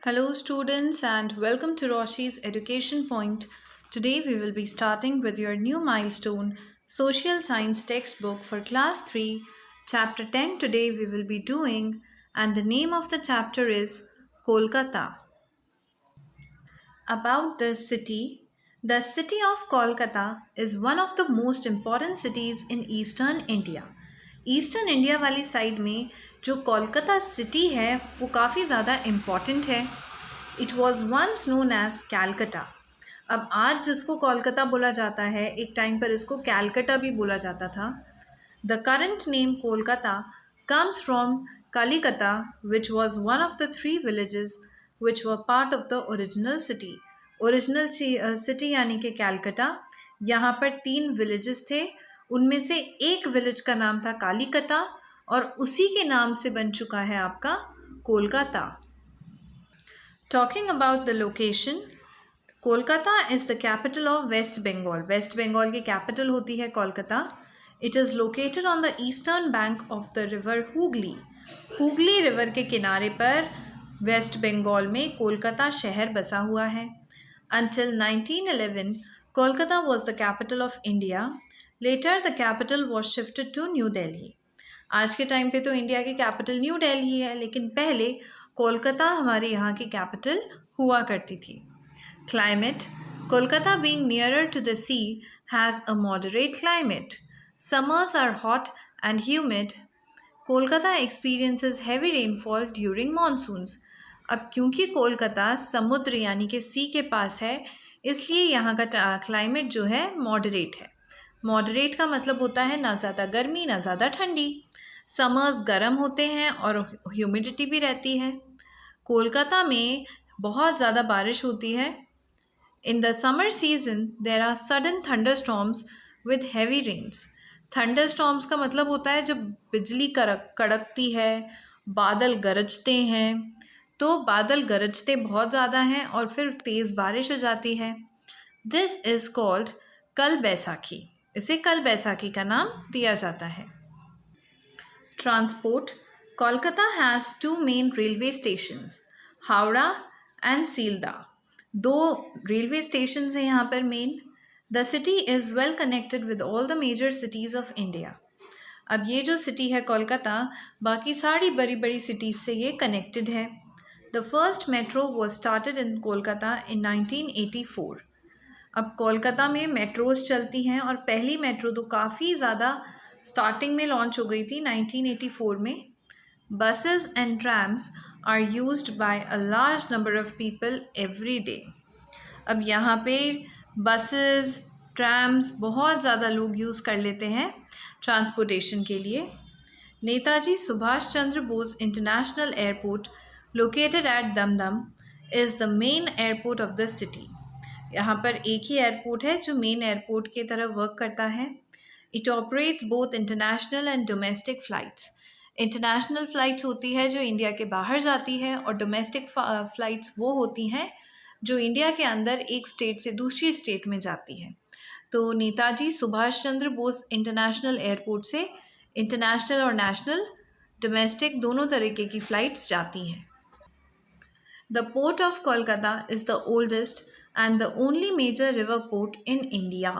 Hello, students, and welcome to Roshi's Education Point. Today, we will be starting with your new milestone Social Science textbook for Class 3, Chapter 10. Today, we will be doing, and the name of the chapter is Kolkata. About the city of Kolkata is one of the most important cities in Eastern India. Eastern India वाली side में जो Kolkata city है वो काफ़ी ज़्यादा important है. It was once known as Calcutta. अब आज जिसको कोलकाता बोला जाता है एक टाइम पर इसको कैलकटा भी बोला जाता था. The current name Kolkata comes from Kalikata, which was one of the three villages which were part of the original city. Original city यानी कि कैलकटा. यहाँ पर 3 विलेजेस थे, उनमें से एक विलेज का नाम था कालीकटा और उसी के नाम से बन चुका है आपका Kolkata. Talking about the location, Kolkata is the capital of West Bengal. West Bengal की कैपिटल होती है Kolkata. It is located on the eastern bank of the river Hooghly. Hooghly river के किनारे पर वेस्ट बंगाल में कोलकाता शहर बसा हुआ है. Until 1911, Kolkata was the capital of India. Later, the capital was shifted to New Delhi. आज के टाइम पे तो इंडिया की कैपिटल न्यू दिल्ली है, लेकिन पहले कोलकाता हमारे यहाँ की कैपिटल हुआ करती थी. Climate, Kolkata being nearer to the sea has a moderate climate. Summers are hot and humid. Kolkata experiences heavy rainfall during monsoons. अब क्योंकि कोलकाता समुद्र यानी कि सी के पास है, इसलिए यहाँ का क्लाइमेट जो है मॉडरेट है. मॉडरेट का मतलब होता है ना ज़्यादा गर्मी ना ज़्यादा ठंडी. समर्स गर्म होते हैं और ह्यूमिडिटी भी रहती है. कोलकाता में बहुत ज़्यादा बारिश होती है. In the summer season there are sudden thunder storms with heavy rains. Thunder storms का मतलब होता है जब बिजली कड़कती है, बादल गरजते हैं. तो बादल गरजते बहुत ज़्यादा हैं और फिर तेज़ बारिश हो जाती है. दिस इज़ कॉल्ड कल बैसाखी. इसे कल बैसाखी का नाम दिया जाता है. Transport, Kolkata has 2 main railway stations, Howrah and Sealdah. 2 railway station हैं यहाँ पर main. The city is well connected with all the major cities of India. अब ये जो सिटी है कोलकाता बाकी सारी बड़ी बड़ी सिटीज़ से ये कनेक्टेड है. The first metro was started in Kolkata in 1984. अब कोलकाता में मेट्रोज़ चलती हैं और पहली मेट्रो तो काफ़ी ज़्यादा स्टार्टिंग में लॉन्च हो गई थी 1984 में. Buses and trams are used by a large number of people every day. अब यहाँ पे बसेस ट्रैम्स बहुत ज़्यादा लोग यूज़ कर लेते हैं ट्रांसपोर्टेशन के लिए. Netaji Subhash Chandra Bose international airport located at Dum is the main airport of the city. यहाँ पर एक ही एयरपोर्ट है जो मेन एयरपोर्ट की तरह वर्क करता है. It operates both international and domestic flights. International flights होती है जो इंडिया के बाहर जाती है और डोमेस्टिक फ़्लाइट्स वो होती हैं जो इंडिया के अंदर एक स्टेट से दूसरी स्टेट में जाती है. तो नेताजी सुभाष चंद्र बोस इंटरनेशनल एयरपोर्ट से इंटरनेशनल और नेशनल डोमेस्टिक दोनों तरीके की फ़्लाइट्स जाती हैं. The port of Kolkata is the oldest and the only major river port in India.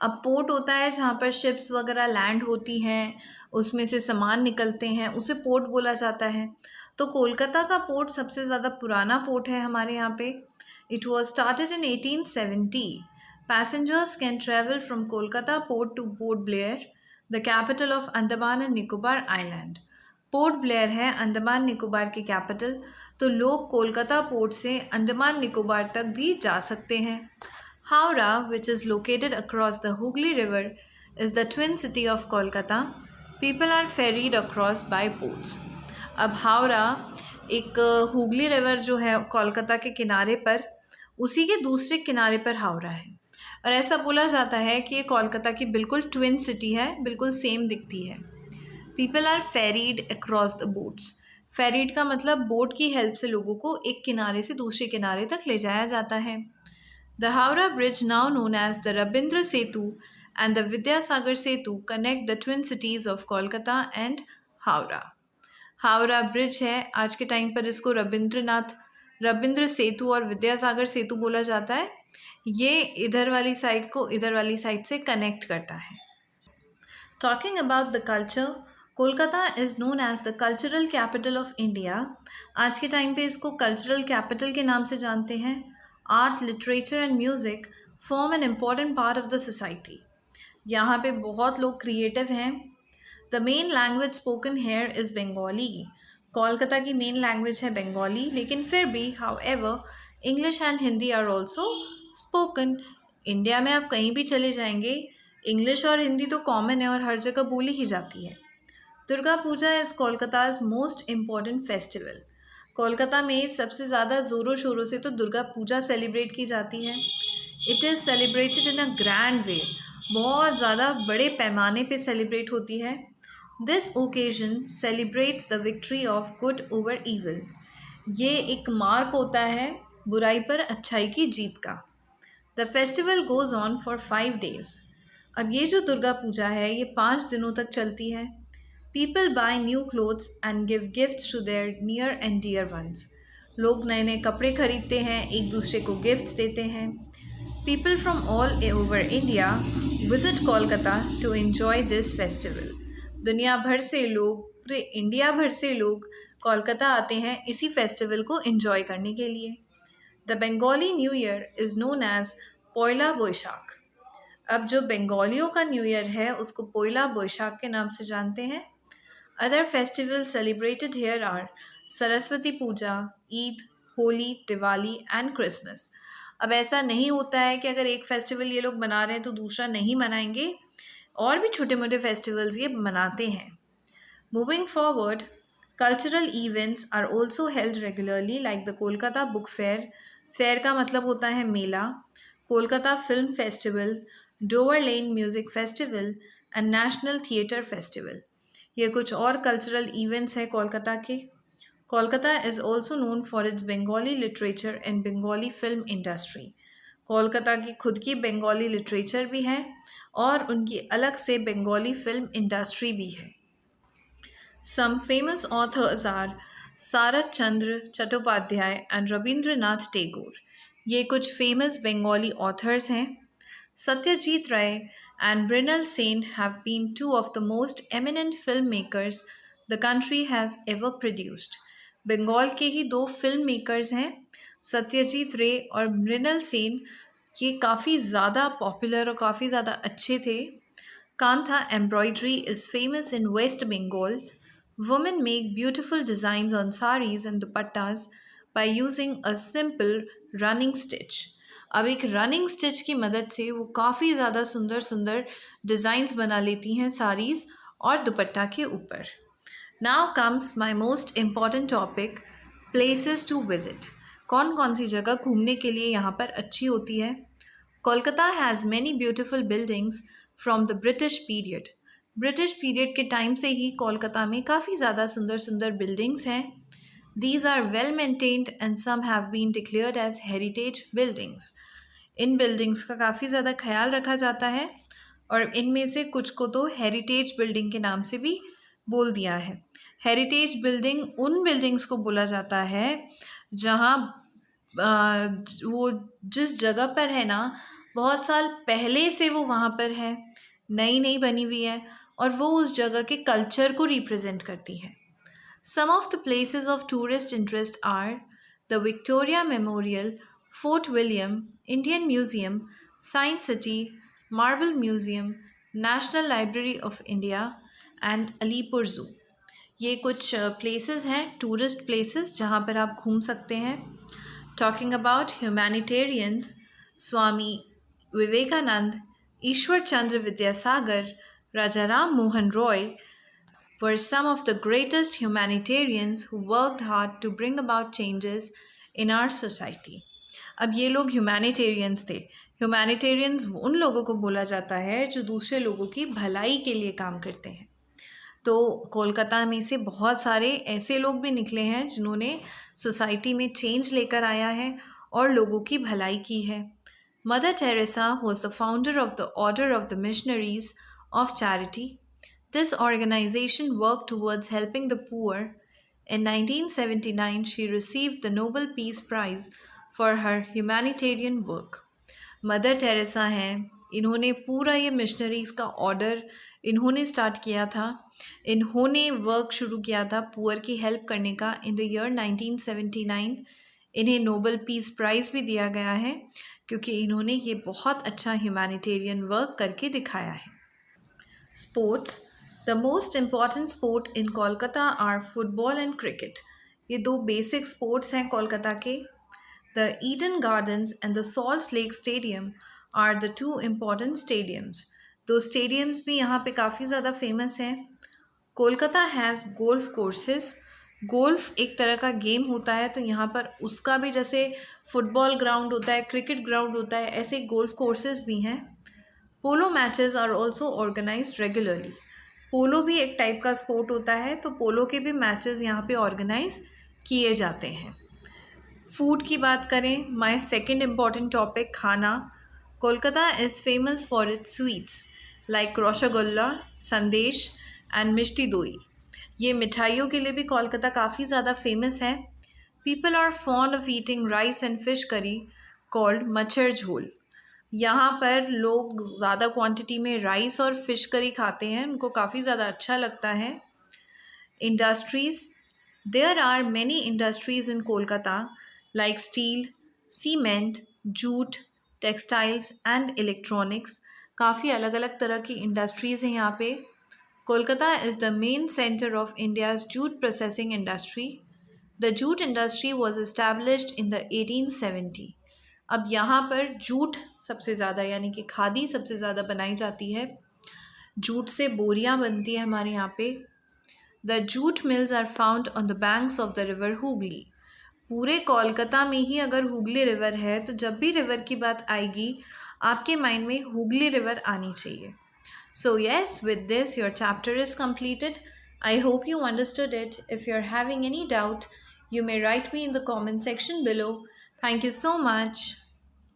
अब पोर्ट होता है जहाँ पर शिप्स वगैरह लैंड होती हैं, उसमें से सामान निकलते हैं, उसे पोर्ट बोला जाता है. तो कोलकाता का पोर्ट सबसे ज़्यादा पुराना पोर्ट है हमारे यहाँ पे. It was started in 1870. Passengers can travel from Kolkata port to Port Blair, the capital of Andaman and Nicobar Island. Port Blair है अंडमान निकोबार की कैपिटल, तो लोग कोलकाता पोर्ट से अंडमान निकोबार तक भी जा सकते हैं. Howrah, which is located across the Hooghly river, is the twin city of Kolkata. People are ferried across by boats. अब हावड़ा एक हुगली रिवर जो है कोलकाता के किनारे पर, उसी के दूसरे किनारे पर हावड़ा है. और ऐसा बोला जाता है कि ये कोलकाता की बिल्कुल ट्विन सिटी है, बिल्कुल सेम दिखती है. People are ferried across the boats. Ferried का मतलब बोट की हेल्प से लोगों को एक किनारे से दूसरे किनारे तक ले जाया जाता है. The Howrah bridge now known as the Rabindra Setu and the Vidyasagar Setu connect the twin cities of Kolkata and Howrah. Howrah bridge है, आज के टाइम पर इसको रविंद्रनाथ रविंद्र सेतु और विद्यासागर सेतु बोला जाता है, ये इधर वाली साइड को इधर वाली साइड से कनेक्ट करता है। Talking about the culture, Kolkata is known as the cultural capital of India. आज के टाइम पे इसको कल्चरल कैपिटल के नाम से जानते हैं। Art, literature and music form an important part of the society. यहाँ पे बहुत लोग क्रिएटिव हैं। The main language spoken here is Bengali. Kolkata की मेन लैंग्वेज है बंगाली, लेकिन फिर भी however English and Hindi are also spoken. India में आप कहीं भी चले जाएंगे, इंग्लिश और हिंदी तो कॉमन है और हर जगह बोली ही जाती है। Durga Puja is Kolkata's most important festival. Kolkata में सबसे ज़्यादा ज़ोरों शोरों से तो दुर्गा पूजा सेलिब्रेट की जाती है। It is celebrated in a grand way, बहुत ज़्यादा बड़े पैमाने पे सेलिब्रेट होती है। This occasion celebrates the victory of good over evil. ये एक मार्क होता है बुराई पर अच्छाई की जीत का। The festival goes on for 5 days। अब ये जो दुर्गा पूजा है ये 5 दिनों तक चलती है। People buy new clothes and give gifts to their near and dear ones. लोग नए नए कपड़े खरीदते हैं, एक दूसरे को गिफ्ट्स देते हैं। People from all over India visit Kolkata to enjoy this festival. दुनिया भर से लोग, पूरे इंडिया भर से लोग कोलकाता आते हैं इसी फेस्टिवल को एंजॉय करने के लिए। The Bengali new year is known as Poila Boishakh. अब जो बंगालियों का न्यू ईयर है उसको पोयला बोईशाख के नाम से जानते हैं। Other festival celebrated here are Saraswati Puja, Eid, Holi, Diwali and Christmas. अब ऐसा नहीं होता है कि अगर एक फेस्टिवल ये लोग मना रहे हैं तो दूसरा नहीं मनाएंगे, और भी छोटे मोटे फेस्टिवल्स ये मनाते हैं। Moving forward, cultural events are also held regularly like the Kolkata Book Fair। Fair का मतलब होता है मेला। Kolkata film festival, Dover lane music festival and national theatre festival. ये कुछ और कल्चरल इवेंट्स हैं कोलकाता के। Kolkata is also known for its Bengali literature and Bengali film industry. कोलकाता की खुद की बंगाली लिटरेचर भी है और उनकी अलग से बंगाली फिल्म इंडस्ट्री भी है। Some famous authors are Sarat Chandra Chattopadhyay and Rabindranath Tagore. ये कुछ फेमस बंगाली ऑथर्स हैं। Satyajit Ray and Mrinal Sen have been two of the most eminent film makers the country has ever produced. Bengal के ही 2 फिल्म मेकर्स हैं, सत्यजीत रे और मृणाल सेन। ये काफ़ी ज़्यादा पॉपुलर और काफ़ी ज़्यादा अच्छे थे। Kantha embroidery is famous in West Bengal. Women make beautiful designs on saris and dupattas by using a simple running stitch। अब एक रनिंग स्टिच की मदद से वो काफ़ी ज़्यादा सुंदर सुंदर डिज़ाइंस बना लेती हैं साड़ीज़ और दुपट्टा के ऊपर। Now comes my most important topic, places to visit. कौन कौन सी जगह घूमने के लिए यहाँ पर अच्छी होती है। Kolkata has many beautiful buildings from the British period. British period के टाइम से ही कोलकाता में काफ़ी ज़्यादा सुंदर सुंदर बिल्डिंग्स हैं। These are well maintained and some have been declared as heritage buildings. इन बिल्डिंग्स का काफ़ी ज़्यादा ख्याल रखा जाता है और इनमें से कुछ को तो हेरिटेज बिल्डिंग के नाम से भी बोल दिया है। हेरिटेज बिल्डिंग उन बिल्डिंग्स को बोला जाता है जहाँ वो जिस जगह पर है ना, बहुत साल पहले से वो वहाँ पर है, नई नई बनी हुई है और वो उस जगह के कल्चर को रिप्रेजेंट करती है। Some of the places of tourist interest are the Victoria Memorial, Fort William, Indian museum, science city, marble museum, national library of India and Alipore zoo. ये कुछ प्लेसेस हैं, टूरिस्ट प्लेसेस, जहाँ पर आप घूम सकते हैं। Talking about humanitarians, Swami Vivekananda, Ishwar Chandra Vidyasagar, Raja Ram Mohan Roy were some of the greatest humanitarians who worked hard to bring about changes in our society। अब ये लोग ह्यूमैनिटेरियंस थे। ह्यूमैनिटेरियंस उन लोगों को बोला जाता है जो दूसरे लोगों की भलाई के लिए काम करते हैं। तो कोलकाता में से बहुत सारे ऐसे लोग भी निकले हैं जिन्होंने सोसाइटी में चेंज लेकर आया है और लोगों की भलाई की है। Mother Teresa was the founder of the Order of the Missionaries of Charity। This organization worked towards helping the poor In 1979, she received the Nobel Peace Prize for her humanitarian work. Mother Teresa हैं, इन्होंने पूरा ये missionaries का order इन्होंने start किया था. इन्होंने work शुरू किया था पुअर की हेल्प करने का. इन द ईयर 1979 इन्हें नोबल पीस प्राइज़ भी दिया गया है क्योंकि इन्होंने ये बहुत अच्छा ह्यूमैनिटेरियन वर्क करके दिखाया है. Sports. The most important sport in Kolkata are football and cricket. ये दो बेसिक स्पोर्ट्स हैं कोलकाता के. The Eden Gardens and the Salt Lake Stadium are the two important stadiums. दो स्टेडियम्स भी यहाँ पे काफ़ी ज़्यादा फेमस हैं. Kolkata has golf courses. Golf एक तरह का गेम होता है, तो यहाँ पर उसका भी जैसे फुटबॉल ग्राउंड होता है, क्रिकेट ग्राउंड होता है, ऐसे गोल्फ कोर्सेज भी हैं. Polo matches are also organised regularly. Polo भी एक टाइप का स्पोर्ट होता है, तो पोलो के भी मैचेस यहाँ पे ऑर्गेनाइज किए जाते हैं. फूड की बात करें, माय सेकंड इम्पॉर्टेंट टॉपिक, खाना. Kolkata is famous for its sweets like rasgulla, संदेश एंड मिष्टी दोई. ये मिठाइयों के लिए भी कोलकाता काफ़ी ज़्यादा फेमस है. People are fond of eating rice and fish curry called macher jhol. यहाँ पर लोग ज़्यादा क्वांटिटी में राइस और फिश करी खाते हैं, उनको काफ़ी ज़्यादा अच्छा लगता है. Industries. There are many industries in Kolkata like steel, cement, jute, textiles and electronics. काफ़ी अलग अलग तरह की इंडस्ट्रीज़ हैं यहाँ पे. Kolkata is the main center of India's jute processing industry. The jute industry was established in the 1870. अब यहाँ पर जूट सबसे ज़्यादा यानी कि खादी सबसे ज़्यादा बनाई जाती है. जूट से बोरियाँ बनती है हमारे यहाँ पे. The jute mills are found on the banks of the river Hooghly. पूरे कोलकाता में ही अगर हुगली रिवर है, तो जब भी रिवर की बात आएगी आपके माइंड में हुगली रिवर आनी चाहिए. So yes, with this your chapter is completed. I hope you understood it. If you're having any doubt, you may write me in the comment section below. Thank you so much.